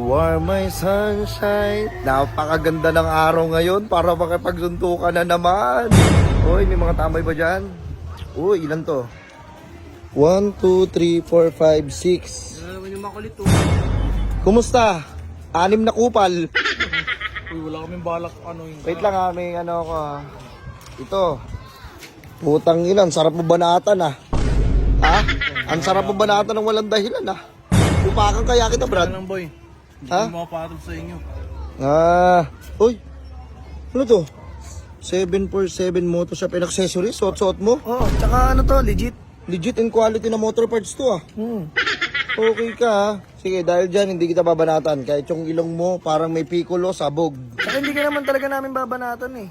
You are my sunshine. Napakaganda ng araw ngayon para makipagsuntukan na naman. Uy, may mga tambay ba dyan? Uy, ilan to? 1, 2, 3, 4, 5, 6. Naman yung makulit to. Kumusta? 6 na kupal. Uy, wala kaming balak ano yung... Wait lang ha, may ano ako ha. Ito. Putang ilan, sarap mo banatan ha. Ha? Ang sarap mo banatan ng walang dahilan ha. Upakan kaya kita, Brad. Ano lang boy? Hindi Ha? ko makapatol sa inyo. Uy. Ano to? 747 motor shop and accessories. Suot-suot mo? Oo, tsaka ano to, legit. Legit in quality na motor parts to ah. Okay ka ha. Sige, dahil dyan, hindi kita babanatan. Kahit yung ilong mo, parang may piccolo, sabog. Tsaka hindi ka naman talaga namin babanatan eh.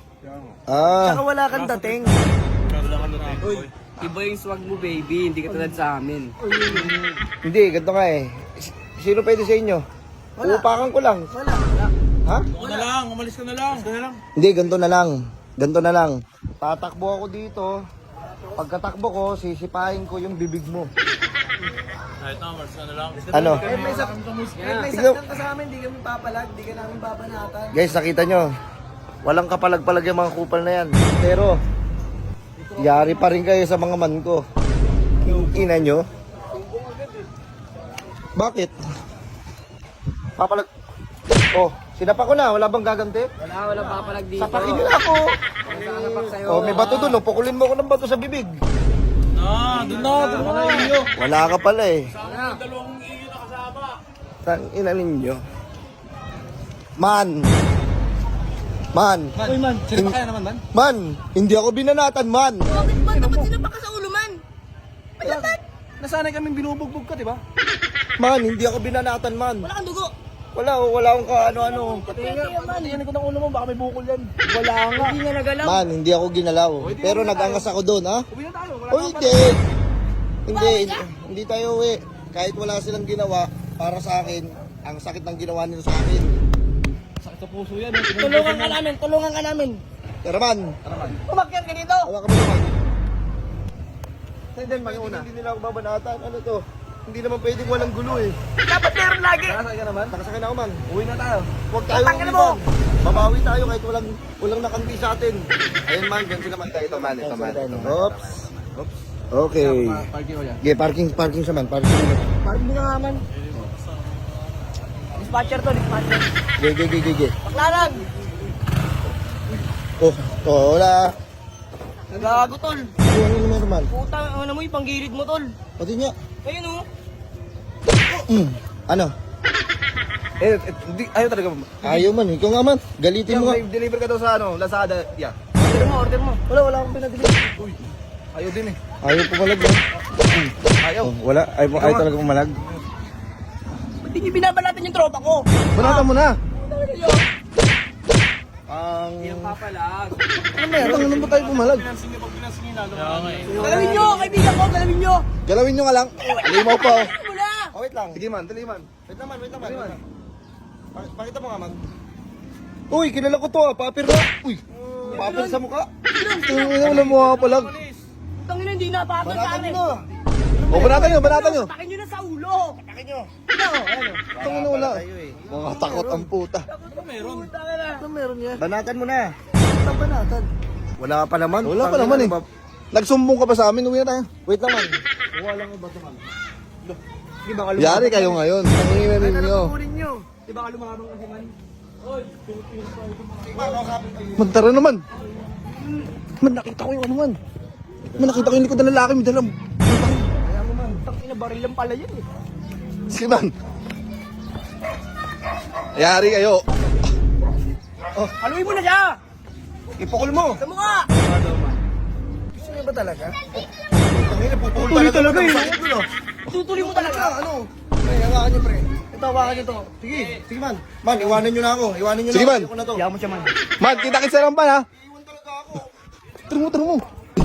Ah, Tsaka wala kang dating. Wala ka na boy. Iba yung swag mo baby, hindi ka tulad sa amin. hindi, ganito nga eh. Sino pwede sa inyo? Uupakan ko lang. Wala. Ha? Ako na lang, umalis ka na lang. Hindi, ganito na lang. Ganito na lang. Tatakbo ako dito. Pagkatakbo ko, sisipahin ko yung bibig mo. Kahit na, umalis ka na lang. Ano? Kahit may Tignan- saktan ka sa amin, hindi kami papalag, hindi ka namin babanatan. Guys, nakita nyo. Walang kapalag-palag yung mga kupal na yan. Pero, yari pa rin kayo sa mga man ko. Ina nyo. Bakit? Papalag... Oh, sinapa ko na. Wala bang gaganti? Walang papalag dito. Sapakin nyo na ako. Sasapak sa'yo. Oh, may bato dun. Oh. Pukulin mo ko ng bato sa bibig. Doon na iyo. Wala ka pala eh. Dalawang iyo na kasama. Tang ina ninyo. Man. Uy man, sino pa kaya naman man? Man, hindi ako binanatan, man. Bakit ba? Dapat sinapak ka sa ulo, man. Nasanay kaming binubugbog ka, di ba? Man, hindi ako binanatan, man. Wala kang dugo. Wala akong kaano-ano. Tingnan ko ng ulo mo, baka may bukol yan. Wala nga. Hindi nga nagalaw. Man, hindi ako ginalaw. Pero nag-angas ako doon, ha? Uwi na tayo, wala O hindi. Hindi tayo uwi. Kahit wala silang ginawa, para sa akin, ang sakit ng ginawa nila sa akin. sakit sa puso yan. Tulungan ka namin. Pero man, Umakyat ka dito. hawa ka mo naman. Hindi nila ako babanatan. Ano to? Hindi naman pwedeng walang gulo eh. Dapat meron lagi. Nakasakay ka naman? Nakasakay na ako, man. Uwi na tayo. Huwag tayo Tangina mo! Babawi tayo kahit walang nakanti sa atin. Ayun man, ganito naman tayo. Ito man. Oops. Okay. Parking ko yan. Okay, parking siya man. Parking siya. Parang nga man. Dispatcher to, dispatcher. Ge. Paklalag. Oh, wala. Nagago, tol. Ano naman man? Puta, ano mo, ipanggilid mo, tol. Pati niya. Ayun, oh. Ano? Ayaw talaga. Ayaw man. Ikaw nga man. Galitin mo nga. Deliver ka daw sa ano, Lazada. Yeah. Order mo. Wala akong pinadeliver. Uy, ayaw din eh. Ayaw pumalag lang. Ayaw. Wala. Ayaw talaga pumalag. Ba't di niyo binabalatan yung tropa ko? Banatan mo na. Yung papalag. Ano meron? Ano ba tayo pumalag? Galawin nyo, kaibigan ko, galawin nyo. Galawin nyo nga lang. Limaw pa. Ano mo na? Oh, wait lang. Sige man, dali man. Wait lang man. Pakita mo nga man. Uy, kilala ko to ah. Papir na. Uy, papir sa mukha. Tingnan mo mukha palag. Tangina, hindi na papel sa Banatan amin. nyo. O, banatan nyo. Takin nyo na sa ulo. Takin nyo. Tingnan mo wala. Mga takot ang puta. Ano meron yan? Banatan mo na. Ang banatan. Wala pa naman. Wala pa naman eh. Nagsumbong ka pa sa amin, uwi na tayo. Wait lang man. Yari kayo ngayon. Tangina ninyo. Kunin nyo. Di ba ka lumabang kasi man? Magtara naman. Man, nakita ko yung ano man. Man, nakita ko yung likod ng lalaki. May dalam. Tangina, baril lang pala yun eh. Sige man. Yari kayo. Haluin mo na siya. Ipukul mo. Sa mukha. Gusto nyo ba talaga? Tuloy talaga eh. Tutuloy mo talaga. Ano? Pre, hawakan nyo pre. Ito, hawakan nyo to. Sige man. Man, iwanan nyo na ako. Sige, man. Ayoko na to. Yaman siya man. Man, kita-kitsa lang pa ha. Iwan talaga ako. Tara mo.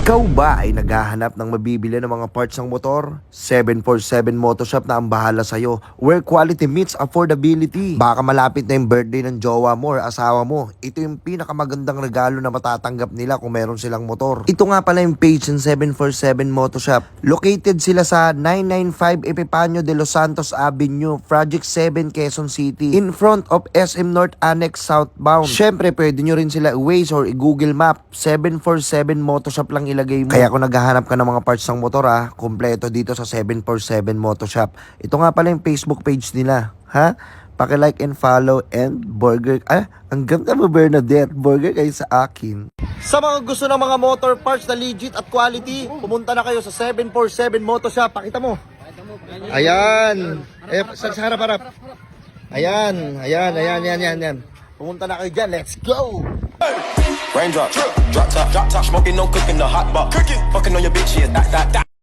Ikaw ba ay naghahanap ng mabibili ng mga parts ng motor? 747 Motoshop na ang bahala sa'yo, where quality meets affordability. Baka malapit na yung birthday ng jowa mo or asawa mo. Ito yung pinakamagandang regalo na matatanggap nila kung meron silang motor. Ito nga pala yung page ng 747 Motoshop. Located sila sa 995 Epifanio de los Santos Avenue, Project 7, Quezon City, in front of SM North Annex southbound. Syempre, pwede nyo rin sila i-Waze or i-Google Map. 747 Motoshop lang ilagay mo. Kaya kung naghahanap ka ng mga parts ng motor kompleto dito sa 747 Motoshop. Ito nga pala yung Facebook page nila. Ha? Paki-like and follow and burger. Ang ganda mo, Bernadette. Burger kayo sa akin. Sa mga gusto ng mga motor parts na legit at quality, pumunta na kayo sa 747 Motoshop. Pakita mo. Ayan. Sa harap-harap. Ayan. Pumunta na kayo dyan. Let's go! Raindrop, drop top, smoking, no cooking, the hot pot. Fucking on your bitch, yeah, that.